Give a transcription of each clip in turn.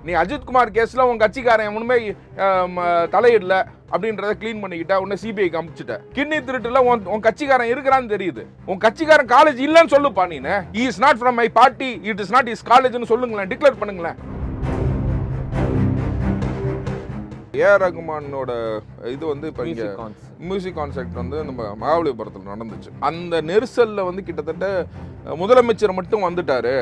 நீ அஜித்குமார் கேஸில் உன் கட்சிக்காரன் ஒன்றுமே தலையிடல அப்படின்றத க்ளீன் பண்ணிக்கிட்ட, உன்னை சிபிஐக்கு அனுப்பிச்சிட்ட. கிட்னி திருட்டுல உன் கட்சிக்காரன் இருக்கிறான்னு தெரியுது. உன் கட்சிக்காரன் காலேஜ் இல்லைன்னு சொல்லுப்பா நீனு. He is not from my party, it is not is காலேஜ்னு சொல்லுங்களேன், டிக்ளேர் பண்ணுங்களேன். ஏஆர் ரகுமானோட இது வந்து இப்போ இங்கே மியூசிக் கான்சர்ட் வந்து நம்ம மகாபலிபுரத்தில் நடந்துச்சு. அந்த நெரிசலில் வந்து கிட்டத்தட்ட முதலமைச்சர் மட்டும் வந்துட்டாரு,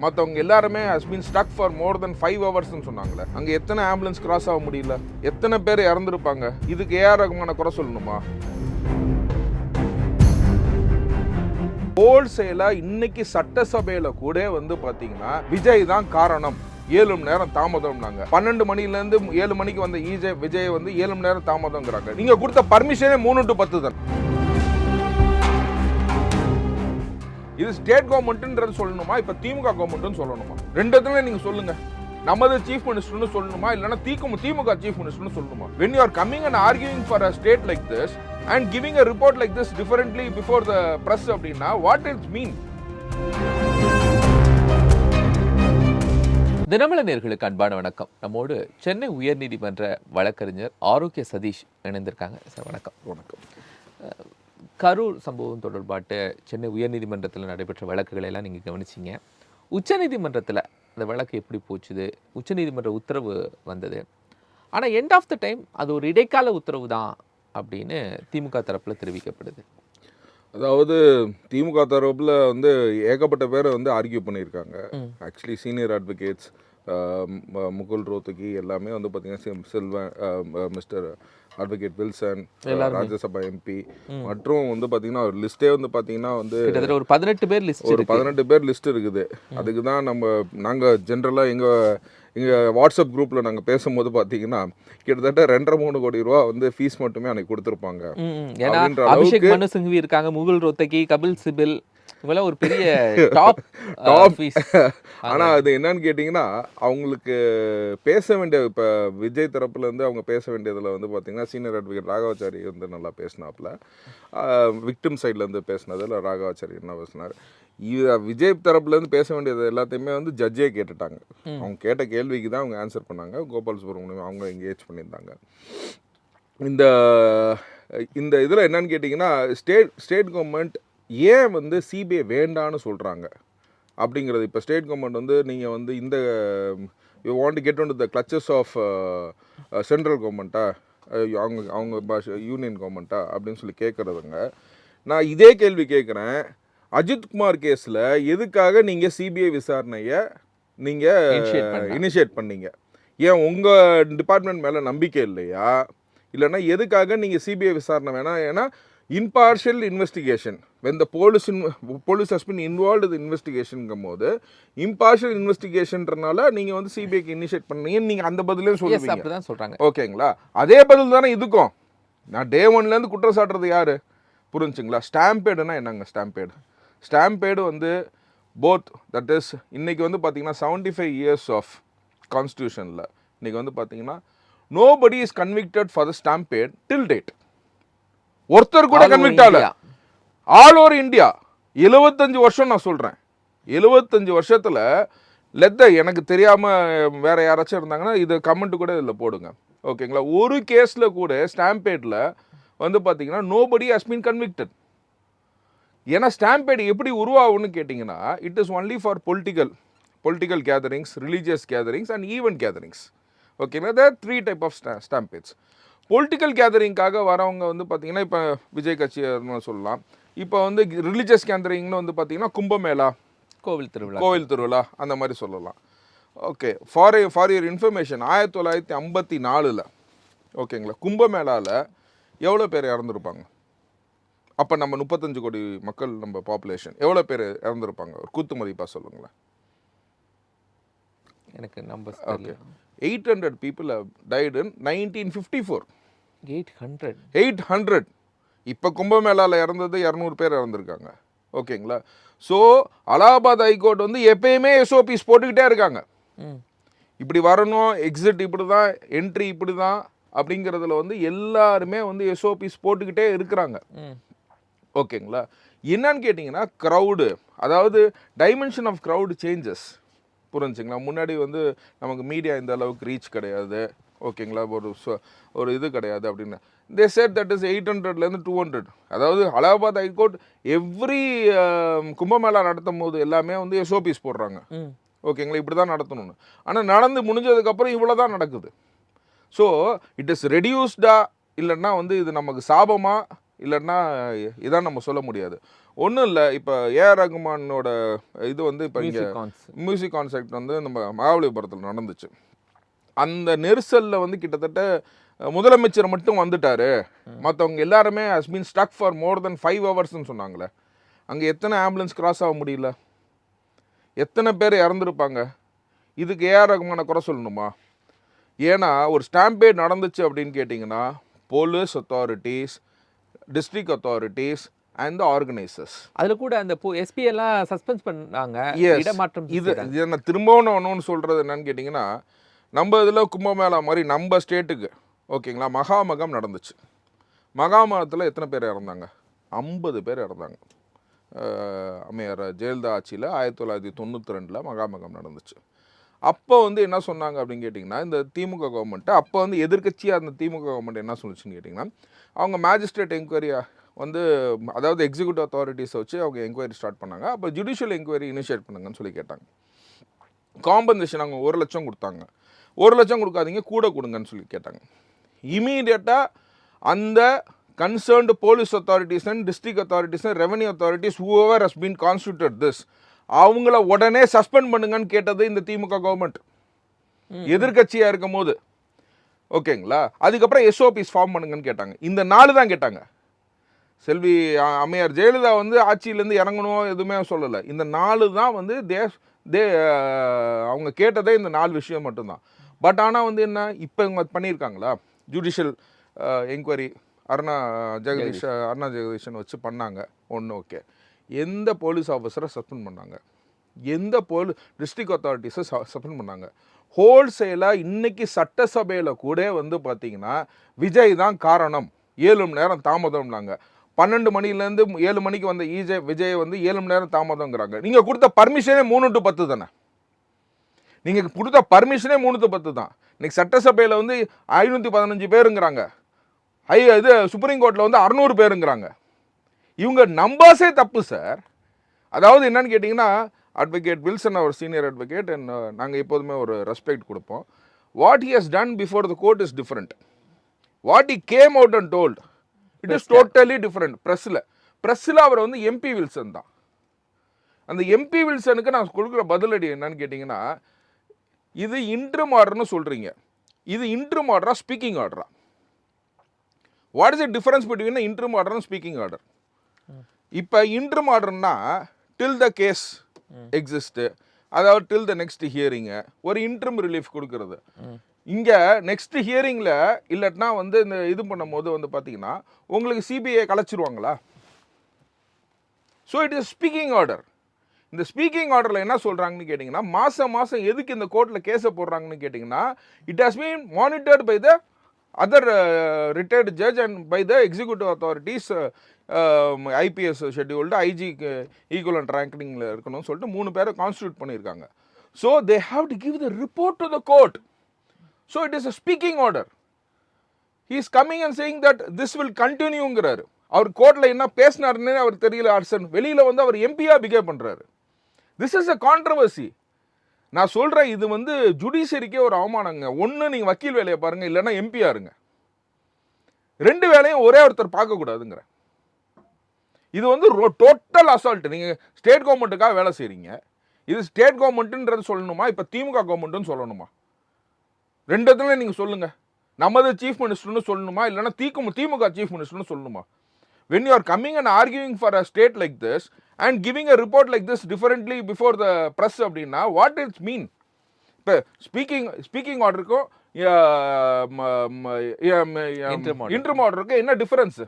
மற்றவங்க எல்லாருமே has been stuck for more than 5 ஹவர்ஸ்னு சொன்னாங்களே. அங்கே எத்தனை ஆம்புலன்ஸ் கிராஸ் ஆக முடியல, எத்தனை பேர் இறந்துருப்பாங்க. இதுக்கு ஏஆர் ரகுமான குறை சொல்லணுமா? ஹோல்சேலா இன்னைக்கு சட்டசபையில கூட வந்து பாத்தீங்கன்னா விஜய் தான் காரணம், 7 மணி நேரம் தாமதம்னாங்க. 12 மணிலேருந்து 7 மணிக்கு வந்த விஜய் வந்து 7 மணி நேரம் தாமதம்ங்கிறாங்க. நீங்க கொடுத்த பர்மிஷனே 3 to 10 தான். இது ஸ்டேட் கவர்மெண்ட்ன்றது சொல்லணுமா, இப்ப திமுக கவர்மெண்ட்னு சொல்லணுமா? ரெண்டுத்துல நீங்க சொல்லுங்க. நமது சீஃப் மினிஸ்டர்னு சொல்லணுமா, இல்லைன்னா திமுக சீஃப் மினிஸ்டர்னு சொல்லணுமா? when you are coming and arguing for a state like this and giving a report like this differently before the press அப்படின்னா what it mean? தினமலர் நேயர்களுக்கு அன்பான வணக்கம். நம்மோடு சென்னை உயர்நீதிமன்ற வழக்கறிஞர் ஆரோக்கிய சதீஷ் இணைந்திருக்காங்க. சார் வணக்கம். வணக்கம். கரூர் சம்பவம் தொடர்பாட்டு சென்னை உயர்நீதிமன்றத்தில் நடைபெற்ற வழக்குகளை எல்லாம் நீங்கள் கவனிச்சிங்க. உச்சநீதிமன்றத்தில் அந்த வழக்கு எப்படி போச்சுது? உச்சநீதிமன்ற உத்தரவு வந்தது, ஆனால் எண்ட் ஆஃப் த டைம் அது ஒரு இடைக்கால உத்தரவு தான் அப்படின்னு திமுக தரப்பில் தெரிவிக்கப்படுது. அதாவது திமுக தரப்பில் வந்து ஏகப்பட்ட பேரை வந்து ஆர்கியூ பண்ணியிருக்காங்க. Actually senior advocates Mukul Rohatgi எல்லாமே வந்து பார்த்தீங்கன்னா Selvan, mister advocate Wilson, Rajya Sabha MP மற்றும் வந்து பார்த்தீங்கன்னா ஒரு லிஸ்ட்டே வந்து பார்த்தீங்கன்னா வந்து ஒரு 18 பேர் லிஸ்ட், ஒரு 18 பேர் லிஸ்ட் இருக்குது. அதுக்கு தான் நாங்கள் ஜென்ரலாக எங்கள் வாட்ஸ்அப் குரூப்பில் நாங்கள் பேசும்போது பார்த்தீங்கன்னா கிட்டத்தட்ட 2.5-3 கோடி ரூபா வந்து ஃபீஸ் மட்டுமே அன்னைக்கு கொடுத்துருப்பாங்க. அபிஷேக் மனு சிங்வி இருக்காங்க, முகுல் ரோத்தகி, கபில் சிபில், இவெல்லாம் ஒரு பெரிய டாப். ஆனால் அது என்னன்னு கேட்டிங்கன்னா அவங்களுக்கு பேச வேண்டிய, இப்போ விஜய் தரப்புலேருந்து அவங்க பேச வேண்டியதில் வந்து பார்த்தீங்கன்னா சீனியர் அட்வொகேட் ராகவாச்சாரி வந்து நல்லா பேசினாப்புல, விக்டிம் சைட்லேருந்து பேசினதில் ராகவாச்சாரி என்ன பேசினார். விஜய் தரப்புலேருந்து பேச வேண்டியது எல்லாத்தையுமே வந்து ஜட்ஜே கேட்டுட்டாங்க. அவங்க கேட்ட கேள்விக்கு தான் அவங்க ஆன்சர் பண்ணாங்க. கோபால் சுப்ரமணியம் அவங்க எங்கேஜ் பண்ணியிருந்தாங்க. இந்த இதில் என்னன்னு கேட்டிங்கன்னா ஸ்டேட் கவர்மெண்ட் ஏன் வந்து சிபிஐ வேண்டான்னு சொல்கிறாங்க அப்படிங்கிறது. இப்போ ஸ்டேட் கவர்மெண்ட் வந்து நீங்கள் வந்து இந்த you want to get into the clutches of central கவர்மெண்ட்டா, அவங்க யூனியன் கவர்மெண்ட்டா அப்படின்னு சொல்லி கேட்குறதுங்க. நான் இதே கேள்வி கேட்குறேன், அஜித்குமார் கேஸில் எதுக்காக நீங்கள் சிபிஐ விசாரணையை நீங்கள் இனிஷியேட் பண்ணீங்க? ஏன் உங்கள் டிபார்ட்மெண்ட் மேலே நம்பிக்கை இல்லையா? இல்லைன்னா எதுக்காக நீங்கள் சிபிஐ விசாரணை வேணாம்? ஏன்னா impartial investigation, when the police has been involved in the investigation போது impartial investigationன்றனால நீங்க வந்து சிபிஐக்கு இனிஷியேட் பண்ணீங்க. நீங்க அந்த பதிலே சொல்லுவீங்க. அப்படிதான் சொல்றாங்க. ஓகேங்களா? அதே பதில் தானே இதுக்கும். நான் டே 1லேருந்து குற்றம் சாட்டுறது யாரு? புரிஞ்சுங்களா? ஸ்டாம்பேடுனா என்னங்க? ஸ்டாம்பேடு வந்து போத் தட் இஸ் இன்னைக்கு வந்து பார்த்தீங்கன்னா 75 years ஆஃப் கான்ஸ்டியூஷனில் இன்னைக்கு வந்து பார்த்தீங்கன்னா nobody is convicted for the stampede till date. ஒருத்தர் கூட கன்விக்ட் ஆகல. ஆல் ஓவர் இந்தியா 75 வருஷம் நான் சொல்கிறேன். 75 வருஷத்தில் எனக்கு தெரியாமல் வேற யாராச்சும் இருந்தாங்கன்னா இது கமெண்ட் கூட இதில் போடுங்க. ஓகேங்களா? ஒரு கேஸில் கூட ஸ்டாம்பேடில் வந்து பார்த்தீங்கன்னா நோபடி ஹஸ் பீன் கன்விக்டட். ஏன்னா ஸ்டாம்பேட் எப்படி உருவாகும்னு கேட்டிங்கன்னா it is only for political gatherings, religious gatherings and event gatherings. ஓகேங்களா? தேர் 3 type ஆஃப் ஸ்டாம்பேட்ஸ். பொலிட்டிக்கல் கேதரிங்காக வரவங்க வந்து பார்த்தீங்கன்னா இப்போ விஜய் கட்சின்னு சொல்லலாம். இப்போ வந்து ரிலீஜியஸ் கேதரிங்னு வந்து பார்த்தீங்கன்னா கும்பமேளா, கோவில் திருவிழா அந்த மாதிரி சொல்லலாம். ஓகே, ஃபார் யுவர் இன்ஃபர்மேஷன் 1954 ஓகேங்களா கும்பமேளாவில் எவ்வளோ பேர் இறந்துருப்பாங்க? அப்போ நம்ம 35 கோடி மக்கள் நம்ம பாப்புலேஷன் எவ்வளோ பேர் இறந்துருப்பாங்க? ஒரு கூத்து மதிப்பாக சொல்லுங்களேன். எனக்கு number. Okay, 800 people have died in 1954. 800. இப்போ கும்பமேளாவில் இறந்தது 200 பேர் இறந்துருக்காங்க. ஓகேங்களா? ஸோ அலகாபாத் ஹைகோர்ட் வந்து எப்பயுமே எஸ்ஓபிஸ் போட்டுக்கிட்டே இருக்காங்க. இப்படி வரணும், எக்ஸிட் இப்படி தான், என்ட்ரி இப்படி தான் அப்படிங்கிறதுல வந்து எல்லாருமே வந்து எஸ்ஓபிஸ் போட்டுக்கிட்டே இருக்கிறாங்க. ஓகேங்களா? என்னன்னு கேட்டிங்கன்னா க்ரௌடு, அதாவது டைமென்ஷன் ஆஃப் க்ரௌடு சேஞ்சஸ். புரிஞ்சுங்களா? முன்னாடி வந்து நமக்கு மீடியா இந்த அளவுக்கு ரீச் கிடையாது, ஓகேங்களா, ஒரு இது கிடையாது அப்படின்னு. They said that is 800லேருந்து 200. அதாவது அலகாபாத் ஹைகோர்ட் எவ்ரி கும்பமேளா நடத்தும் போது எல்லாமே வந்து எஸ்ஓபிஸ் போடுறாங்க, ஓகேங்களா, இப்படி தான் நடத்தணும்னு. ஆனால் நடந்து முடிஞ்சதுக்கப்புறம் இவ்வளோ தான் நடக்குது. ஸோ இட் இஸ் ரெடியூஸ்டா இல்லைன்னா வந்து இது நமக்கு சாபமா இல்லைன்னா இதான் நம்ம சொல்ல முடியாது. ஒன்றும் இல்லை, இப்போ ஏஆர் ரகுமானோட இது வந்து இப்போ இங்கே மியூசிக் கான்சர்ட் வந்து நம்ம மகாபலிபுரத்தில் நடந்துச்சு. அந்த நெரிசலில் வந்து கிட்டத்தட்ட முதலமைச்சர் மட்டும் வந்துட்டார், மற்றவங்க எல்லாருமே has been stuck for more than 5 ஹவர்ஸ்ன்னு சொன்னாங்களே. அங்கே எத்தனை ஆம்புலன்ஸ் கிராஸ் ஆக முடியல, எத்தனை பேர் இறந்துருப்பாங்க? இதுக்கு ஏஆர் ரகுமானை குறை சொல்லணுமா? ஏன்னா ஒரு ஸ்டாம்பேட் நடந்துச்சு அப்படின்னு கேட்டிங்கன்னா police authorities, district authorities and organisers, அதில் கூட அந்த எஸ்பி எல்லாம் சஸ்பெண்ட் பண்ணாங்க, இடமாற்றம். இது என்ன திரும்பவும் ஒன்று சொல்கிறது என்னன்னு கேட்டிங்கன்னா, நம்ம இதில் கும்பமேளா மாதிரி நம்ம ஸ்டேட்டுக்கு, ஓகேங்களா, மகாமகம் நடந்துச்சு. மகாமகத்தில் எத்தனை பேர் இறந்தாங்க? 50 பேர் இறந்தாங்க. அம்மையார் ஜெயலலிதா ஆட்சியில் 1992 மகாமகம் நடந்துச்சு. அப்போ வந்து என்ன சொன்னாங்க அப்படின்னு கேட்டிங்கன்னா, இந்த திமுக கவர்மெண்ட்டு அப்போ வந்து எதிர்க்கட்சியாக அந்த திமுக கவர்மெண்ட் என்ன சொல்லிச்சுன்னு கேட்டிங்கன்னா, அவங்க மேஜிஸ்ட்ரேட் என்கொயரியா வந்து, அதாவது எக்ஸிக்யூட்டிவ் அத்தாரிட்டிஸை வச்சு அவங்க என்கொயரி ஸ்டார்ட் பண்ணாங்க. அப்போ ஜுடிஷியல் என்கொயரி இனிஷியேட் பண்ணுங்கன்னு சொல்லி கேட்டாங்க. காம்பன்சேஷன் அவங்க 1 லட்சம் கொடுத்தாங்க. 1 லட்சம் கொடுக்காதீங்க, கூட கொடுங்கன்னு சொல்லி கேட்டாங்க. இமீடியட்டாக அந்த concerned police authorities and district authorities and revenue authorities whoever has been constituted this, அவங்கள உடனே சஸ்பெண்ட் பண்ணுங்கன்னு கேட்டது இந்த திமுக கவர்மெண்ட் எதிர்கட்சியாக இருக்கும் போது, ஓகேங்களா. அதுக்கப்புறம் எஸ்ஓபிஸ் ஃபார்ம் பண்ணுங்கன்னு கேட்டாங்க. இந்த 4 தான் கேட்டாங்க. செல்வி அம்மையார் ஜெயலலிதா வந்து ஆட்சியிலேருந்து இறங்கணும் எதுவுமே சொல்லலை. இந்த 4 தான் வந்து அவங்க கேட்டதே இந்த 4 விஷயம் மட்டும்தான். பட் ஆனால் வந்து என்ன, இப்போ இவங்க பண்ணியிருக்காங்களா? ஜுடிஷியல் என்கொயரி அருணா ஜெகதீஷன் வச்சு பண்ணாங்க, ஒன்று ஓகே. எந்த போலீஸ் ஆஃபீஸரை சஸ்பெண்ட் பண்ணாங்க? எந்த டிஸ்ட்ரிக்ட் அத்தாரிட்டிஸை சஸ்பெண்ட் பண்ணாங்க? ஹோல்சேலாக இன்னைக்கு சட்டசபையில் கூட வந்து பார்த்தீங்கன்னா விஜய் தான் காரணம், 7 மணி நேரம் தாமதம்னாங்க. 12 மணிலேருந்து 7 மணிக்கு வந்த விஜய் வந்து 7 மணி நேரம் தாமதங்கிறாங்க. நீங்கள் கொடுத்த பர்மிஷனே 3 to 10 தானே. நீங்கள் கொடுத்த பர்மிஷனே 3 to 10 தான். இன்னைக்கு சட்டசபையில் வந்து 515 பேருங்கிறாங்க, இது சுப்ரீம் கோர்ட்டில் வந்து 600 பேருங்கிறாங்க. இவங்க நம்பர்ஸே தப்பு சார். அதாவது என்னன்னு கேட்டிங்கன்னா, அட்வொகேட் வில்சன் அவர் சீனியர் அட்வொகேட், அண்ட் நாங்கள் எப்போதுமே ஒரு ரெஸ்பெக்ட் கொடுப்போம். What he has done before the court is different. What he came out and told it is totally different. ப்ரெஸ்ஸில் அவர் வந்து எம்பி வில்சன் தான். அந்த எம்பி வில்சனுக்கு நான் கொடுக்குற பதிலடி என்னன்னு கேட்டிங்கன்னா, இது இன்ட்ரிம் ஆர்டர்னு சொல்கிறீங்க, இது இன்ட்ரிம் ஆர்டரா ஸ்பீக்கிங் ஆர்டரா? What is the difference between interim order and speaking order? இப்போ இன்ட்ரிம் ஆர்டர்னா டில் த கேஸ் எக்ஸிஸ்ட், அதாவது டில் த நெக்ஸ்ட் ஹியரிங்கு ஒரு இன்ட்ரிம் ரிலீஃப் கொடுக்கறது. இங்கே நெக்ஸ்ட் ஹியரிங்கில் இல்லைன்னா வந்து இந்த இது பண்ணும்போது வந்து பார்த்தீங்கன்னா உங்களுக்கு சிபிஐ கலைச்சிருவாங்களா? So it is speaking order. இந்த ஸ்பீக்கிங் ஆர்டரில் என்ன சொல்கிறாங்கன்னு கேட்டிங்கன்னா, மாதம் எதுக்கு இந்த கோர்ட்டில் கேஸை போடுறாங்கன்னு கேட்டிங்கன்னா, it has been monitored by the other retired judge and by the executive authorities, IPS scheduled, ஐஜிக்கு ஈக்குவலண்ட் ரேங்கிங்கில் இருக்கணும்னு சொல்லிட்டு 3 பேரை கான்ஸ்டியூட் பண்ணியிருக்காங்க. So they have to give the report to the court. So it is a speaking order. He is coming and saying that this will கண்டினியூங்கிறாரு. அவர் கோர்ட்டில் என்ன பேசினாருன்னு அவர் தெரியல. அரசன் வெளியில் வந்து அவர் எம்பியாக பிஹேவ் பண்ணுறாரு. This is a controversy. நான் சொல்கிறேன், இது வந்து ஜுடிஷியரிக்கே ஒரு அவமானங்க. ஒன்று நீங்கள் வக்கீல் வேலையை பாருங்கள், இல்லைன்னா எம்பியாக இருங்க. 2 வேலையும் ஒரே ஒருத்தர் பார்க்கக்கூடாதுங்கிற. இது வந்து டோட்டல் அசால்ட். நீங்கள் ஸ்டேட் கவர்மெண்ட்டுக்காக வேலை செய்கிறீங்க. இது ஸ்டேட் கவர்மெண்ட்டுன்றது சொல்லணுமா, இப்போ திமுக கவர்மெண்ட்டுன்னு சொல்லணுமா? 2 இடத்துல நீங்கள் சொல்லுங்கள். நமது சீஃப் மினிஸ்டர்னு சொல்லணுமா, இல்லைன்னா திமுக சீஃப் மினிஸ்டர்னு சொல்லணுமா? When you are coming and arguing for a state like this and giving a report like this differently before the press அப்படின்னா what it mean? இப்போ ஸ்பீக்கிங் ஆர்டருக்கும் இன்ட்ரிம் ஆர்டருக்கும் என்ன டிஃபரன்ஸ்?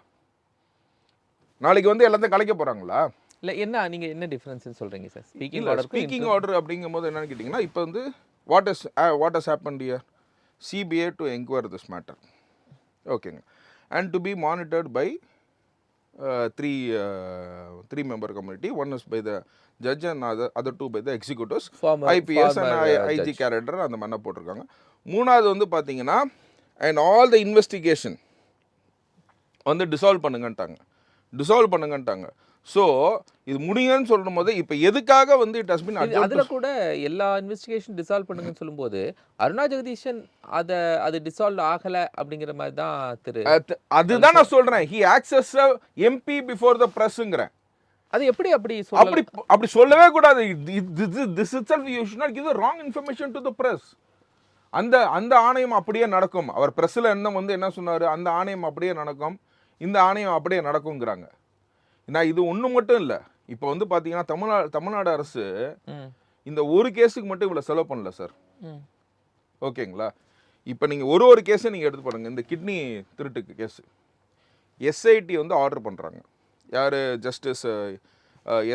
நாளைக்கு வந்து எல்லாத்தையும் கலைக்க போகிறாங்களா? இல்லை, என்ன நீங்கள் என்ன டிஃபரன்ஸ்னு சொல்கிறீங்க சார்? ஸ்பீக்கிங் ஆர்டர் அப்படிங்கும் போது என்னன்னு கேட்டிங்கன்னா, இப்போ வந்து what has happened here? CBI to enquire this matter, ஓகேங்க, and to be monitored by three member committee. One is by the judge and other two by the executives, IPS and IG character அந்த மாதிரி போட்டிருக்காங்க. மூணாவது வந்து பார்த்தீங்கன்னா and all the investigation வந்து dissolve பண்ணுங்கன்ட்டாங்க. So இது முடியுங்கன்னு சொல்லும் போது இப்போ எதுக்காக வந்து இட் ஹஸ் பின் அதுல கூட எல்லா இன்வெஸ்டிகேஷன் டிசால்வ் பண்ணுங்கன்னு சொல்லும்போது அருணா ஜெகதீஷன் அது டிசால்வ் ஆகல அப்படிங்கிற மாதிரி தான் அதுதான் நான் சொல்றேன். He accuses MP before the பிரஸ்ங்கிறேன். அது எப்படி அப்படி சொல்லவே கூடாது. This itself you should not give the wrong information to the press. அந்த ஆணையம் அப்படியே நடக்கும். அவர் பிரஸ்ல என்ன சொன்னாரு, அந்த ஆணையம் அப்படியே நடக்கும், இந்த ஆணையம் அப்படியே நடக்குங்கிறாங்க. நான் இது ஒன்று மட்டும் இல்லை. இப்போ வந்து பார்த்தீங்கன்னா தமிழ்நாடு அரசு இந்த ஒரு கேஸுக்கு மட்டும் இவ்வளோ செலவு பண்ணல சார். ஓகேங்களா? இப்போ நீங்கள் ஒரு கேஸை நீங்கள் எடுத்து பாருங்க. இந்த கிட்னி திருட்டுக்கு கேஸு எஸ்ஐடி வந்து ஆர்டர் பண்ணுறாங்க. யார்? ஜஸ்டிஸ்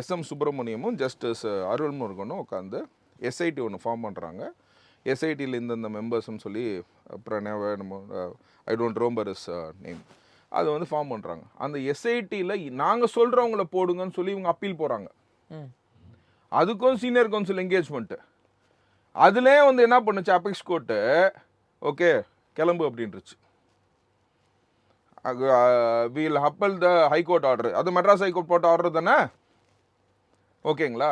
SM சுப்பிரமணியமும் ஜஸ்டிஸ் அருள்முருகனும் உட்காந்து எஸ்ஐடி ஒன்று ஃபார்ம் பண்ணுறாங்க. எஸ்ஐடியில் இந்தந்த மெம்பர்ஸ்ன்னு சொல்லி பிரணவ I don't remember is name, அது வந்து ஃபார்ம் பண்ணுறாங்க. அந்த எஸ்ஐடியில் நாங்கள் சொல்கிறவங்கள போடுங்கன்னு சொல்லி இவங்க அப்பீல் போகிறாங்க. அதுக்கும் சீனியர் கவுன்சில் என்கேஜ்மெண்ட்டு. அதுலேயே வந்து என்ன பண்ணுச்சு அபெக்ஸ் கோர்ட்டு, ஓகே கிளம்பு அப்படின்ட்டுருச்சு. வீல் அப்பல் த ஹைகோர்ட் ஆர்டர், அது மெட்ராஸ் ஹைகோர்ட் போட்ட ஆர்டர் தானே. ஓகேங்களா?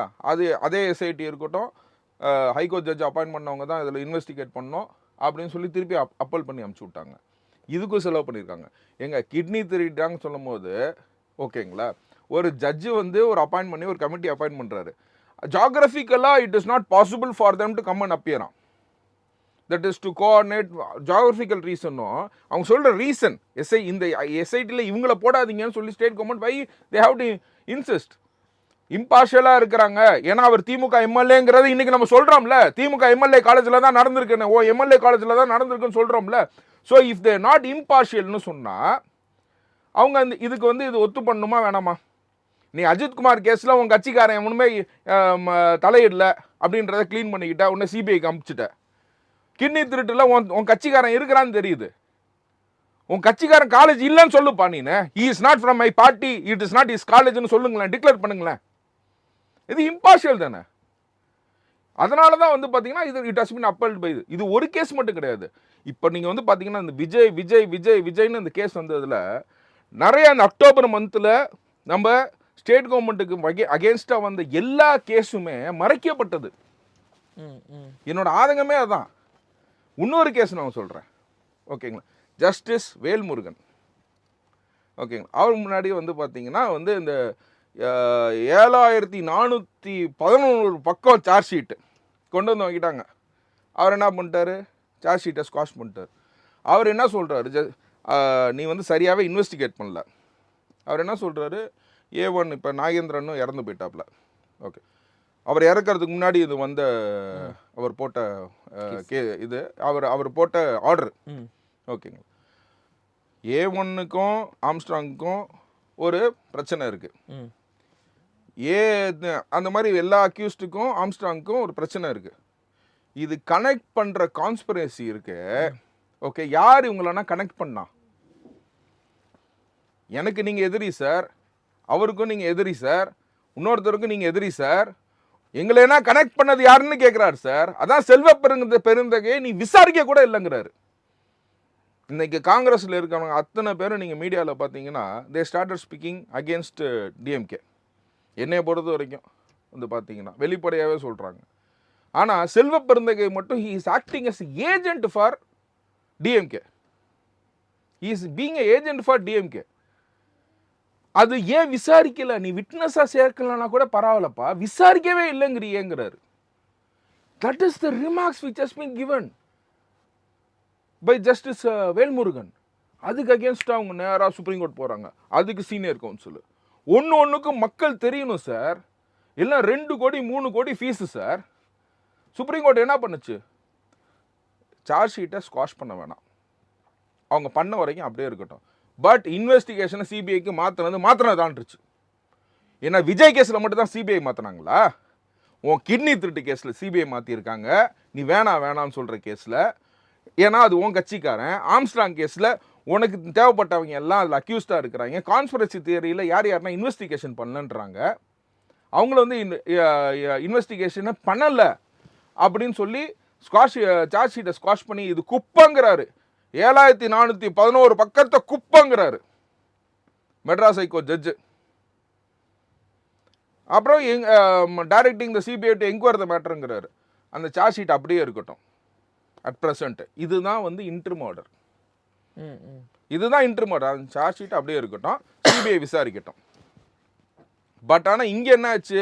அதே எஸ்ஐடி இருக்கட்டும், ஹைகோர்ட் ஜட்ஜ் அப்பாயின்ட் பண்ணவங்க தான் இதில் இன்வெஸ்டிகேட் பண்ணோம் அப்படின்னு சொல்லி திருப்பி அப்பல் பண்ணி அனுப்பிச்சி விட்டாங்க. இதுக்கும் செலவு பண்ணியிருக்காங்க. கிட்னி திருட்டாங்கன்னு சொல்லும் போது ஓகேங்களா, ஒரு ஜட்ஜு வந்து ஒரு அப்பாயின்ட் பண்ணி ஒரு கமிட்டி அப்பாயின்ட் பண்ணுறாரு. ஜாகிரபிக்கலாக it is not possible for them to come and அப்பியராம். That is to coordinate geographical ரீசனும் அவங்க சொல்கிற ரீசன் இந்த எஸ்ஐடியில் இவங்கள போடாதீங்கன்னு சொல்லி state government why they have to insist. இம்பார்ஷியலாக இருக்கிறாங்க. ஏன்னா அவர் திமுக எம்எல்ஏங்கிறது இன்னைக்கு நம்ம சொல்கிறோம்ல, திமுக எம்எல்ஏ காலேஜில் தான் நடந்திருக்குன்னு, எம்எல்ஏ காலேஜில் தான் நடந்திருக்குன்னு சொல்கிறோம்ல. ஸோ இஃப் தே நாட் இம்பார்ஷியல்னு சொன்னால் அவங்க இதுக்கு வந்து இது ஒத்து பண்ணணுமா வேணாமா? நீ அஜித்குமார் கேஸில் உன் கட்சிக்காரன் எவனுமே தலையிடல அப்படின்றத க்ளீன் பண்ணிக்கிட்ட, உன்னை சிபிஐக்கு அனுப்பிச்சிட்ட. கிட்னி திருட்டுல உன் கட்சிக்காரன் இருக்கிறான்னு தெரியுது. உன் கட்சிக்காரன் காலேஜ் இல்லைன்னு சொல்லுப்பா. நீனு he is not from my party, it is not is காலேஜ்னு சொல்லுங்களேன், டிக்ளேர் பண்ணுங்களேன். இது இம்பார்ஷியல் தானே. அதனால தான் வந்து பார்த்தீங்கன்னா இது இட் ஹஸ் பீன் அப்பல்ட் பை இது ஒரு கேஸ் மட்டும் கிடையாது. இப்போ நீங்கள் வந்து பார்த்தீங்கன்னா இந்த விஜய்னு இந்த கேஸ் வந்ததில் நிறைய அந்த அக்டோபர் மந்தில் நம்ம ஸ்டேட் கவர்மெண்ட்டுக்கு அகேன்ஸ்டாக வந்த எல்லா கேஸுமே மறைக்கப்பட்டது. என்னோட ஆதங்கமே அதுதான். இன்னொரு கேஸ் நான் சொல்கிறேன். ஓகேங்களா? ஜஸ்டிஸ் வேல்முருகன். ஓகேங்களா? அவர் முன்னாடி வந்து பார்த்தீங்கன்னா வந்து இந்த 7411 பக்கம் சார்ஜ் ஷீட்டு கொண்டு வந்து வைக்கிட்டாங்க. அவர் என்ன பண்ணிட்டாரு? சார்ஜ் ஷீட்டை ஸ்குவாஷ் பண்ணிட்டார். அவர் என்ன சொல்கிறாரு? நீ வந்து சரியாகவே இன்வெஸ்டிகேட் பண்ணல. அவர் என்ன சொல்கிறாரு? A1 இப்போ நாகேந்திரனும் இறந்து போயிட்டாப்ல. ஓகே, அவர் இறக்கிறதுக்கு முன்னாடி இது வந்த அவர் போட்ட இது அவர் போட்ட ஆர்டர். ஓகேங்களா? A1க்கும் ஆம்ஸ்ட்ராங்குக்கும் ஒரு பிரச்சனை இருக்குது. அந்த மாதிரி எல்லா அக்யூஸ்டுக்கும் ஆம்ஸ்ட்ராங்குக்கும் ஒரு பிரச்சனை இருக்குது. இது கனெக்ட் பண்ணுற கான்ஸ்பிரசி இருக்கு. ஓகே, யார் இவங்களனா கனெக்ட் பண்ணா? எனக்கு நீங்கள் எதிரி சார், அவருக்கும் நீங்கள் எதிரி சார், இன்னொருத்தருக்கும் நீங்கள் எதிரி சார், எங்களேனா கனெக்ட் பண்ணது யாருன்னு கேட்குறாரு சார். அதான் செல்வ பெருந்தகையை நீ விசாரிக்க கூட இல்லைங்கிறாரு. இன்னைக்கு காங்கிரஸில் இருக்கிறவங்க அத்தனை பேரும் நீங்கள் மீடியாவில் பார்த்தீங்கன்னா they started speaking against DMK. என்னையை பொறுத்த வரைக்கும் வந்து பார்த்தீங்கன்னா வெளிப்படையாகவே சொல்கிறாங்க. ஆனால் செல்வ பெருந்தகை மட்டும் he is acting as agent for DMK. He is being a agent for DMK. அது ஏன் விசாரிக்கல? நீ விட்னஸாக சேர்க்கலன்னா கூட பரவாயில்லப்பா, விசாரிக்கவே இல்லைங்கிறீங்கிறாரு. That is the remarks which has been given by justice Velmurugan. அதுக்கு அகேன்ஸ்டாக அவங்க நேராக சுப்ரீம் கோர்ட் போகிறாங்க. அதுக்கு சீனியர் கவுன்சில். ஒன்றுக்கும் மக்கள் தெரியணும் சார். எல்லாம் 2 கோடி 3 கோடி ஃபீஸு சார். சுப்ரீம் கோர்ட் என்ன பண்ணுச்சு? சார்ஜ் ஷீட்டை ஸ்குவாஷ் பண்ண வேணாம், அவங்க பண்ண வரைக்கும் அப்படியே இருக்கட்டும். பட் இன்வெஸ்டிகேஷனை சிபிஐக்கு மாற்றினதான்ருச்சு. ஏன்னா விஜய் கேஸில் மட்டும் தான் சிபிஐ மாற்றினாங்களா? உன் கிட்னி திருட்டு கேஸில் சிபிஐ மாற்றிருக்காங்க. நீ வேணாம்னு சொல்கிற கேஸில், ஏன்னா அது உன் கட்சிக்காரன். ஆம்ஸ்ட்ராங் கேஸில் உனக்கு தேவைப்பட்டவங்க எல்லாம் அதில் அக்யூஸ்டாக இருக்கிறாங்க. கான்ஸ்பிரசி தியரியில் யார் யாருன்னா இன்வெஸ்டிகேஷன் பண்ணலன்றாங்க. அவங்கள வந்து இன்வெஸ்டிகேஷனை பண்ணலை அப்படின்னு சொல்லி சார்ஜ் ஷீட்டை ஸ்குவாஷ் பண்ணி இது குப்பங்கிறாரு. 7411 பக்கத்தை குப்பங்கிறாரு மெட்ராஸ் ஹைகோர்ட் ஜட்ஜு. அப்புறம் directing the CBI to enquire the மேட்டருங்கிறாரு. அந்த சார்ஜ் ஷீட் அப்படியே இருக்கட்டும் அட் ப்ரெசன்ட். இதுதான் வந்து இன்ட்ரிம் ஆர்டர். இதுதான் இன்ட்ரிம் ஆர்டர். அந்த சார்ஜ் ஷீட் அப்படியே இருக்கட்டும், சிபிஐ விசாரிக்கட்டும். பட் ஆனால் இங்கே என்ன ஆச்சு,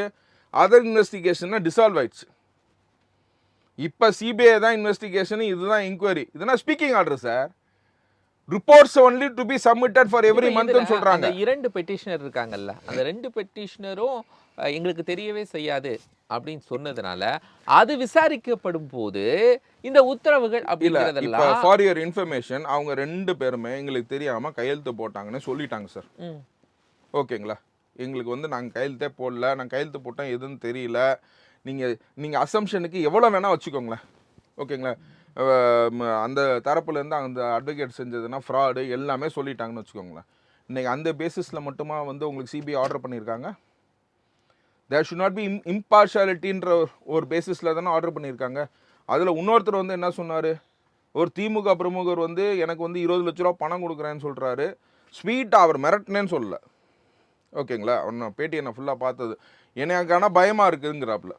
அதர் இன்வெஸ்டிகேஷன் டிசால்வ் ஆயிடுச்சு. இப்போ சிபிஐ தான் இன்வெஸ்டிகேஷன், இதுதான் என்கொயரி. இதெல்லாம் speaking order sir. Reports only to be submitted for every மந்த்னு சொல்றாங்க. அந்த 2 பெட்டிஷனர் இருக்காங்கல்ல, அந்த 2 பெட்டிஷனரும் எங்களுக்கு தெரியவே செய்யாது அப்படின்னு சொன்னதுனால அது விசாரிக்கப்படும் போது இந்த உத்தரவுகள் அப்படிங்கிறதெல்லாம் இப்போ ஃபார் யுவர் இன்ஃபர்மேஷன் அவங்க 2 பேருமே எங்களுக்கு தெரியாம கையெழுத்து போட்டாங்கன்னு சொல்லிட்டாங்க சார். ஓகேங்களா, எங்களுக்கு வந்து நாங்கள் கையெழுத்தே போடல, நாங்கள் கையெழுத்து போட்டோம் எதுன்னு தெரியல. நீங்கள் அசம்ஷனுக்கு எவ்வளோ வேணால் வச்சுக்கோங்களேன். ஓகேங்களா, அந்த தரப்புலேருந்து அந்த அட்வொகேட் செஞ்சதுன்னா ஃப்ராடு எல்லாமே சொல்லிட்டாங்கன்னு வச்சுக்கோங்களேன். இன்றைக்கி அந்த பேசிஸில் மட்டுமா வந்து உங்களுக்கு சிபிஐ ஆர்டர் பண்ணியிருக்காங்க? தேர் ஷுட் நாட் பி இம்பார்ஷாலிட்டின்ற ஒரு பேசிஸில் தானே ஆர்டர் பண்ணியிருக்காங்க. அதில் இன்னொருத்தர் வந்து என்ன சொன்னார், ஒரு திமுக பிரமுகர் வந்து எனக்கு வந்து 20 லட்ச ரூபா பணம் கொடுக்குறேன்னு சொல்கிறாரு. ஸ்வீட்டாக அவர் மிரட்டினேன்னு சொல்லல. ஓகேங்களா, அவன் பேட்டியை நான் ஃபுல்லாக பார்த்தது. எனக்கு ஆனால் பயமாக இருக்குதுங்கிறாப்புல.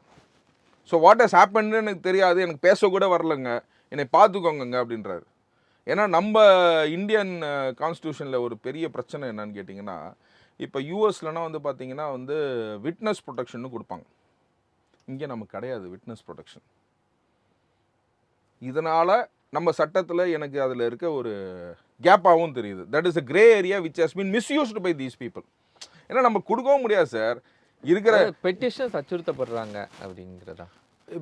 ஸோ வாட் ஹஸ் ஹேப்பன்னு எனக்கு தெரியாது, எனக்கு பேசக்கூட வரலங்க, என்னை பார்த்துக்கோங்க அப்படின்றாரு. ஏன்னா நம்ம இந்தியன் கான்ஸ்டியூஷனில் ஒரு பெரிய பிரச்சனை என்னன்னு கேட்டிங்கன்னா, இப்போ யூஎஸ்லனா வந்து பார்த்தீங்கன்னா வந்து விட்னஸ் ப்ரொடெக்ஷன் கொடுப்பாங்க. இங்கே நமக்கு கிடையாது விட்னஸ் ப்ரொடெக்ஷன். இதனால் நம்ம சட்டத்தில் எனக்கு அதில் இருக்க ஒரு கேப்பாகவும் தெரியுது. That is a grey area which has been misused by these people. ஏன்னா நம்ம கொடுக்கவும் முடியாது சார். இருக்கிற பெட்டிஷன்ஸ் அச்சுறுத்தப்படுறாங்க அப்படிங்கிறதா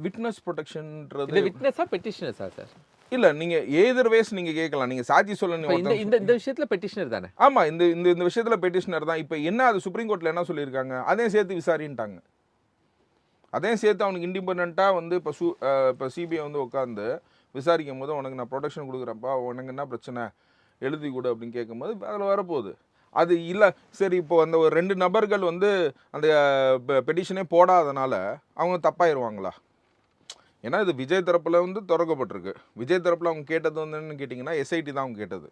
விட்னஸ் ப்ரொடெக்ஷன்ன்றது. இது விட்னஸா பெட்டிஷனர்ஸா சார்? இல்ல, நீங்க எதர் வேஸ் நீங்க கேட்கலாம். நீங்க சாட்சி சொல்ல இந்த விஷயத்துல பெட்டிஷனர் தானே? ஆமா, இந்த இந்த விஷயத்துல பெட்டிஷனர் தான். இப்போ என்ன அது சுப்ரீம் கோர்ட்ல என்ன சொல்லியிருக்காங்க, அதையும் சேர்த்து விசாரின்ட்டாங்க. அதையும் சேர்த்து அவனுக்கு இண்டிபெண்டண்ட்டாக வந்து இப்போ சிபிஐ வந்து உட்காந்து விசாரிக்கும் போது உனக்கு நான் ப்ரொடெக்ஷன் கொடுக்குறேன்ப்பா, உனக்கு என்ன பிரச்சனை எழுதி கொடு அப்படின்னு கேட்கும்போது அதில் வரப்போகுது. அது இல்லை சரி, இப்போ அந்த ஒரு 2 நபர்கள் வந்து அந்த பெட்டிஷனே போடாதனால அவங்க தப்பாயிருவாங்களா? ஏன்னா இது விஜய் தரப்பில் வந்து திறக்கப்பட்டிருக்கு. விஜய் தரப்பில் அவங்க கேட்டது வந்து என்னன்னு கேட்டிங்கன்னா எஸ்ஐடி தான் அவங்க கேட்டது.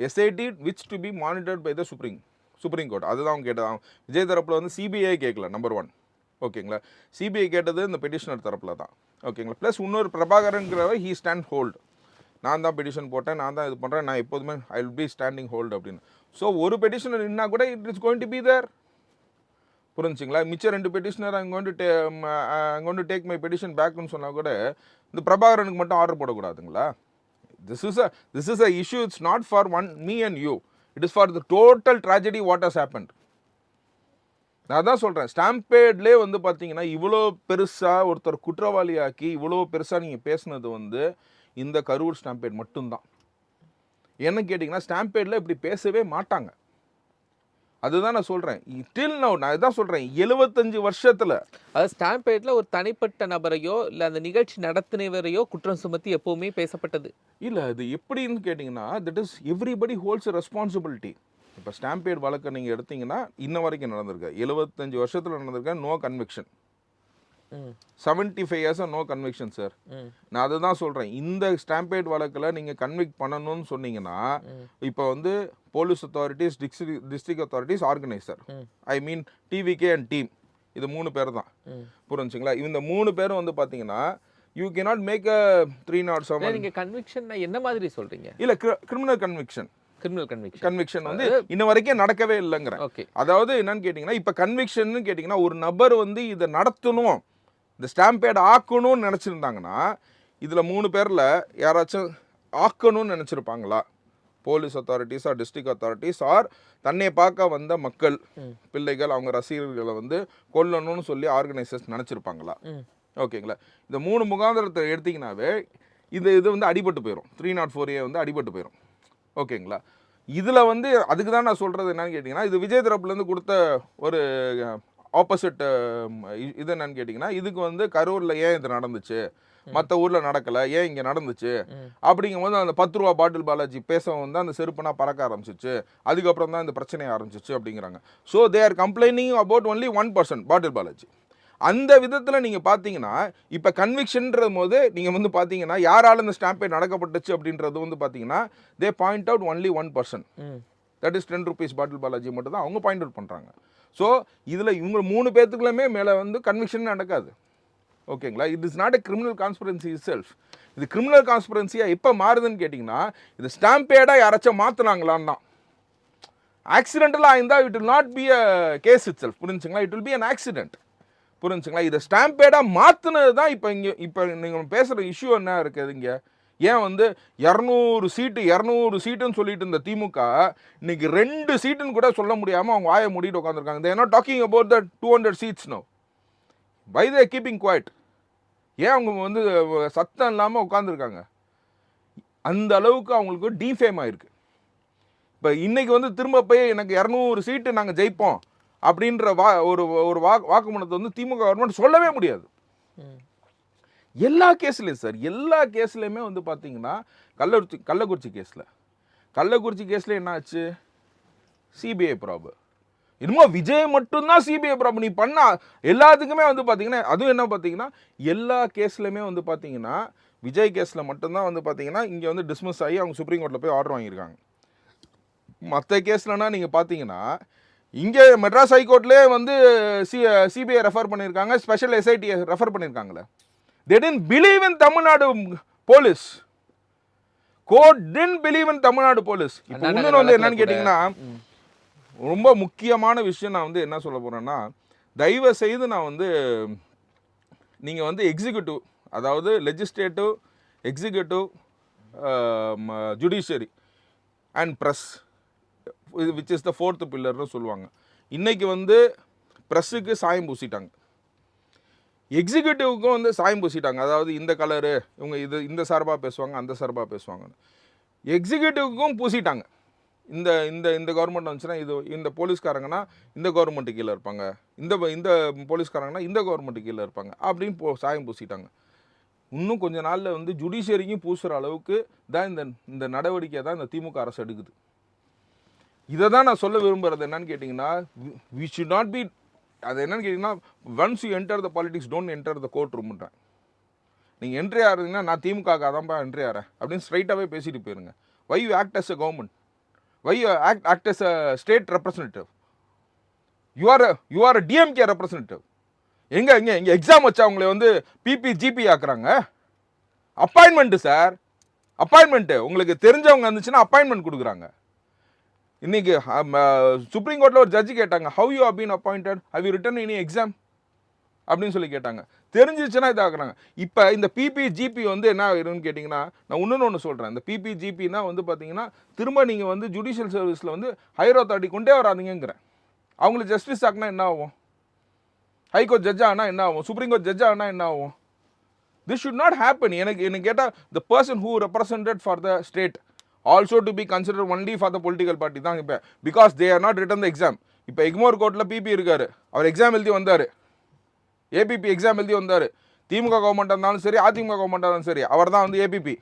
SIT which to be monitored by the supreme court, அதுதான் அவங்க கேட்டது. விஜய் தரப்பில் வந்து சிபிஐ கேட்கல, நம்பர் 1. ஓகேங்களா, சிபிஐ கேட்டது இந்த பெட்டிஷனர் தரப்பில் தான். ஓகேங்களா, ப்ளஸ் இன்னொரு பிரபாகரன்கிறவர் ஹீ ஸ்டாண்ட் ஹோல்டு. நான் தான் பெட்டிஷன் போட்டேன், நான் தான் இது பண்ணுறேன், நான் எப்போதுமே I will be standing hold அப்படின்னு. ஸோ ஒரு பெட்டிஷனர் நின்னா கூட it is going to be there. புரிஞ்சுங்களா, மிச்சம் 2 பெட்டிஷனர் அங்கே வந்து டேக் மை பெட்டிஷன் பேக்னு சொன்னால் கூட இந்த பிரபாகரனுக்கு மட்டும் ஆர்டர் போடக்கூடாதுங்களா? This is a issue. It's not for me and you, it is for the total tragedy what has happened. நான் தான் சொல்கிறேன், ஸ்டாம்பேட்லேயே வந்து பார்த்தீங்கன்னா இவ்வளோ பெருசாக ஒருத்தர் குற்றவாளியாக்கி இவ்வளோ பெருசாக நீங்கள் பேசுனது வந்து இந்த கரூர் ஸ்டாம்பேட் மட்டும்தான். என்ன கேட்டிங்கன்னா ஸ்டாம்பேடில் இப்படி பேசவே மாட்டாங்க. அதுதான் நான் சொல்கிறேன். டில் நவ் நான் இதான் சொல்கிறேன், 75 வருஷத்தில் அதாவது ஸ்டாம்பேட்ல ஒரு தனிப்பட்ட நபரையோ இல்லை அந்த நிகழ்ச்சி நடத்தினவரையோ குற்றம் சுமத்தி எப்பவுமே பேசப்பட்டது இல்லை. அது எப்படின்னு கேட்டிங்கன்னா that is everybody holds responsibility. இப்போ ஸ்டாம்பேட் வழக்கை நீங்கள் எடுத்தீங்கன்னா இன்ன வரைக்கும் நடந்திருக்கு, 75 வருஷத்தில் நடந்திருக்க நோ கன்விக்ஷன். 75 இயர்ஸாக நோ கன்விக்ஷன் சார். நான் அதை தான் சொல்கிறேன், இந்த ஸ்டாம்பேட் வழக்கில் நீங்கள் கன்விக்ட் பண்ணணும்னு சொன்னீங்கன்னா இப்போ வந்து police authorities, district authorities, organiser, I mean TVK and team, இது 3 பேர் தான். புரிஞ்சுங்களா, இந்த 3 பேரும் வந்து பார்த்தீங்கன்னா யூ கேனாட் மேக் அ 307. நீங்கள் கன்விக்ஷன் என்ன மாதிரி சொல்கிறீங்க? இல்லை, கிரிமினல் கன்விக்ஷன். கன்விக்ஷன் வந்து இன்ன வரைக்கும் நடக்கவே இல்லைங்கிறேன். அதாவது என்னன்னு கேட்டிங்கன்னா இப்போ கன்விக்ஷன் கேட்டிங்கன்னா ஒரு நபர் வந்து இதை நடத்தணும், இந்த ஸ்டாம்பேட் ஆக்கணும்னு நினச்சிருந்தாங்கன்னா இதில் 3 பேரில் யாராச்சும் ஆக்கணும்னு நினச்சிருப்பாங்களா? Police authorities or district authorities or தன்னை பார்க்க வந்த மக்கள், பிள்ளைகள், அவங்க ரசிகர்களை வந்து கொல்லணும்னு சொல்லி ஆர்கனைசர்ஸ் நினச்சிருப்பாங்களா? ஓகேங்களா, இந்த 3 முகாந்திரத்தை எடுத்திங்கனாவே இது வந்து அடிபட்டு போயிடும். 304A வந்து அடிபட்டு போயிடும். ஓகேங்களா, இதில் வந்து அதுக்கு தான் நான் சொல்கிறது என்னன்னு கேட்டிங்கன்னா இது விஜய் தரப்புலேருந்து கொடுத்த ஒரு ஆப்போசிட் இது என்னன்னு கேட்டிங்கன்னா, இதுக்கு வந்து கரூரில் ஏன் இது நடந்துச்சு, மற்ற ஊரில் நடக்கலை, ஏன் இங்கே நடந்துச்சு அப்படிங்கும்போது அந்த 10 ரூபா பாட்டில் பாலாஜி பேசவும் வந்து அந்த செருப்புனா பறக்க ஆரம்பிச்சிச்சு, அதுக்கப்புறம் தான் இந்த பிரச்சனை ஆரம்பிச்சிச்சு அப்படிங்கிறாங்க. So they are complaining about only 1% பாட்டில் பாலாஜி. அந்த விதத்தில் நீங்கள் பார்த்தீங்கன்னா இப்போ கன்விக்ஷன்ற போது நீங்கள் வந்து பார்த்தீங்கன்னா யாரால் இந்த ஸ்டாம்பேட் நடக்கப்பட்டுச்சு அப்படின்றது வந்து பார்த்தீங்கன்னா they point out only 1%. That is 10 rupees bottle Balaji மட்டும் தான் அவங்க பாயிண்ட் அவுட் பண்ணுறாங்க. ஸோ இதில் இவங்க 3 பேர்த்துக்குள்ளமே மேலே வந்து கன்விக்ஷன் நடக்காது. ஓகேங்களா? It is not a criminal conspiracy it self. இது கிரிமினல் கான்ஸ்பிரன்சியாக எப்போ மாறுதுன்னு கேட்டிங்கன்னா இது ஸ்டாம்பேடாக யாராச்சும் மாற்றினாங்களான்னு தான். ஆக்சிடென்டலாக இருந்தால் it will not be a case itself. புரிஞ்சுங்களா? It will be an accident. புரிஞ்சுங்களா? இதை ஸ்டாம்பேடாக மாற்றினது தான் இப்போ நீங்கள் பேசுகிற இஷ்யூ என்ன இருக்குது இங்கே. ஏன் வந்து 200 சீட்டுன்னு சொல்லிட்டு இருந்த திமுக இன்னைக்கு 2 சீட்டுன்னு கூட சொல்ல முடியாமல் அவங்க வாயை மூடிட்டு உட்காந்துருக்காங்க. they are not talking about the 200 seats now. why they are keeping quiet? ஏன் அவங்க வந்து சத்தம் இல்லாமல் உட்காந்துருக்காங்க? அந்த அளவுக்கு அவங்களுக்கு டிஃபேம் ஆயிருக்கு. இப்போ இன்னைக்கு வந்து திரும்ப போய் எனக்கு 200 சீட்டு நாங்கள் ஜெயிப்போம் அப்படின்ற ஒரு வாக்குமூலத்தை வந்து திமுக கவர்மெண்ட் சொல்லவே முடியாது. எல்லா கேஸ்லையும் சார், எல்லா கேஸ்லையுமே வந்து பார்த்தீங்கன்னா கள்ளக்குறிச்சி கேஸில் என்ன ஆச்சு? CBI probe. இன்னும் விஜய் மட்டும்தான் சிபிஐ ப்ராப். நீ பண்ண எல்லாத்துக்குமே வந்து பார்த்தீங்கன்னா அதுவும் என்ன பார்த்தீங்கன்னா எல்லா கேஸ்லையுமே வந்து பார்த்தீங்கன்னா விஜய் கேஸில் மட்டும்தான் வந்து பார்த்தீங்கன்னா இங்கே வந்து டிஸ்மிஸ் ஆகி அவங்க சுப்ரீம் கோர்ட்டில் போய் ஆர்டர் வாங்கியிருக்காங்க. மற்ற கேஸ்லனா நீங்கள் பார்த்தீங்கன்னா இங்கே மெட்ராஸ் ஹைகோர்ட்லேயே வந்து சிபிஐ ரெஃபர் பண்ணியிருக்காங்க, ஸ்பெஷல் எஸ்ஐடி ரெஃபர் பண்ணியிருக்காங்களே. They didn't believe in Tamil Nadu police. Court didn't believe in Tamil Nadu police. இப்போ இன்னொன்று வந்து என்னன்னு கேட்டிங்கன்னா ரொம்ப முக்கியமான விஷயம் நான் வந்து என்ன சொல்ல போகிறேன்னா, தயவு செய்து நான் வந்து நீங்கள் வந்து எக்ஸிக்யூட்டிவ், அதாவது legislative, executive, judiciary and press, which is the 4th பில்லர்னு சொல்லுவாங்க. இன்றைக்கி வந்து ப்ரெஸ்ஸுக்கு சாயம் பூசிட்டாங்க, எக்ஸிக்யூட்டிவ்க்கும் வந்து சாயம் பூசிட்டாங்க. அதாவது இந்த கலரு இவங்க இந்த சார்பாக பேசுவாங்க, அந்த சார்பாக பேசுவாங்கன்னு எக்ஸிக்யூட்டிவ்க்கும் பூசிட்டாங்க. இந்த இந்த இந்த கவர்மெண்ட் வந்துச்சுன்னா இந்த போலீஸ்காரங்கன்னா இந்த கவர்மெண்ட்டு கீழே இருப்பாங்க, இந்த போலீஸ்காரங்கன்னா இந்த கவர்மெண்ட்டு கீழே இருப்பாங்க அப்படின்னு சாயம் பூசிட்டாங்க. இன்னும் கொஞ்ச நாளில் வந்து ஜுடிஷியரிக்கும் பூசுகிற அளவுக்கு தான் இந்த நடவடிக்கை தான் இந்த திமுக அரசு எடுக்குது. இதை தான் நான் சொல்ல விரும்புகிறது. என்னன்னு கேட்டிங்கன்னா வி ஷுட் நாட் பி, அது என்னன்னு கேட்டிங்கன்னா once you enter the politics don't enter the court ரூம்ன்றேன். நீங்கள் என்ட்ரி ஆகிறீங்கன்னா நான் திமுக அதான்ப்பா என்ட்ரி ஆகிறேன் அப்படின்னு ஸ்ட்ரைட்டாகவே பேசிட்டு போயிருங்க. Why you act as a government, why you act as a state representative, you are a DMK representative. எங்கே எக்ஸாம் வச்சா அவங்கள வந்து பிபி ஆக்குறாங்க. அப்பாயின்மெண்ட்டு சார், அப்பாயின்மெண்ட்டு உங்களுக்கு தெரிஞ்சவங்க இருந்துச்சுன்னா அப்பாயின்மெண்ட் கொடுக்குறாங்க. இன்னைக்கு சுப்ரீம் கோர்ட்டில் ஒரு ஜட்ஜி கேட்டாங்க, how you have been appointed, how you written any exam அப்படின்னு சொல்லி கேட்டாங்க. தெரிஞ்சிச்சுன்னா இதாக்குறாங்க. இப்போ இந்த பிபிஜிபி வந்து என்ன ஆகிரும்னு கேட்டிங்கன்னா, நான் இன்னொன்று சொல்கிறேன். இந்த பிபிஜிபின்னா வந்து பார்த்தீங்கன்னா திரும்ப நீங்கள் வந்து ஜுடிஷியல் சர்வீஸில் வந்து ஹையர் அத்தாரிட்டி கொண்டே வராதிங்கிறேன். அவங்களுக்கு ஜஸ்டிஸ் ஆகுனா என்ன ஆகும்? ஹைகோர்ட் ஜட்ஜ் ஆனால் என்ன ஆகும்? சுப்ரீம் கோர்ட் ஜட்ஜ் ஆனால் என்ன ஆகும்? This should not happen. எனக்கு கேட்டால் the person who represented for the state also to be considered only for the political party தான் இப்போ, because they are not written the exam. இப்போ எக்மோர் கோர்ட்டில் பிபி இருக்காரு, அவர் எக்ஸாம் எழுதி வந்தார், ஏபிபி எக்ஸாம் எழுதி வந்தார். திமுக கவர்மெண்ட் இருந்தாலும் சரி, அதிமுக கவர்மெண்ட் இருந்தாலும் சரி, அவர் தான் வந்து ஏபிபி.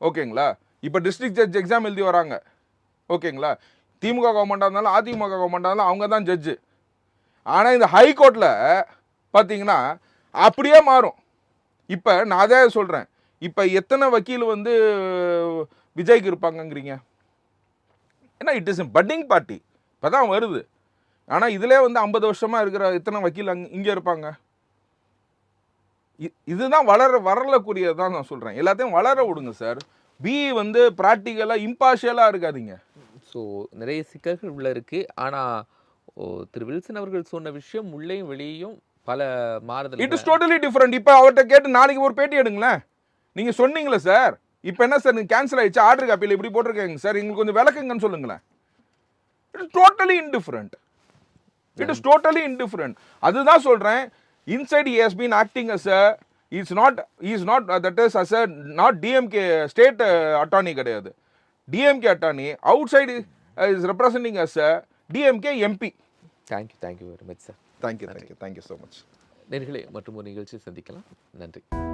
ஓகேங்களா? இப்போ டிஸ்ட்ரிக்ட் ஜட்ஜ் எக்ஸாம் எழுதி வராங்க. ஓகேங்களா? திமுக கவர்மெண்ட்டாக இருந்தாலும் அதிமுக கவர்மெண்ட்டாக இருந்தாலும் அவங்க தான் ஜட்ஜு. ஆனால் இந்த ஹைகோர்ட்டில் பார்த்தீங்கன்னா அப்படியே மாறும். இப்போ நான் அதே சொல்கிறேன், இப்போ எத்தனை வக்கீல் வந்து விஜய்க்கு இருப்பாங்கங்கிறீங்க? ஏன்னா இட் இஸ் பட்டிங் பார்ட்டி, இப்போ தான் வருது. ஆனால் இதிலே வந்து 50 வருஷமாக இருக்கிற எத்தனை வக்கீல் இங்கே இருப்பாங்க? இதுதான் வரலக்கூடியதான் நான் சொல்கிறேன். எல்லாத்தையும் வளர விடுங்க சார். வந்து ப்ராக்டிக்கலாக இம்பார்ஷியலாக இருக்காதீங்க. ஸோ நிறைய சிக்கல்கள் உள்ள இருக்குது. ஆனால் திரு வில்சன் அவர்கள் சொன்ன விஷயம் உள்ளேயும் வெளியேயும் பல மாறுதல். It is totally different. இப்போ அவர்கிட்ட கேட்டு நாளைக்கு ஒரு பேட்டி எடுங்களேன். நீங்கள் சொன்னீங்களே சார், இப்போ என்ன சார் நீங்கள் கேன்சல் ஆகிடுச்சு, ஆர்டர் காப்பியில் இப்படி போட்டிருக்கேங்க சார், எங்களுக்கு கொஞ்சம் விளக்குங்கன்னு சொல்லுங்களேன். It is totally indifferent. It is totally indifferent. அதுதான் சொல்கிறேன். Inside he has been acting as a is not that is as a not DMK state attorney கிடையாது, DMK attorney. Outside is representing as a DMK MP. Thank you very much sir. Thank you so much. நேர்களே மற்றும் ஒரு நிகழ்ச்சி சந்திக்கலாம். நன்றி.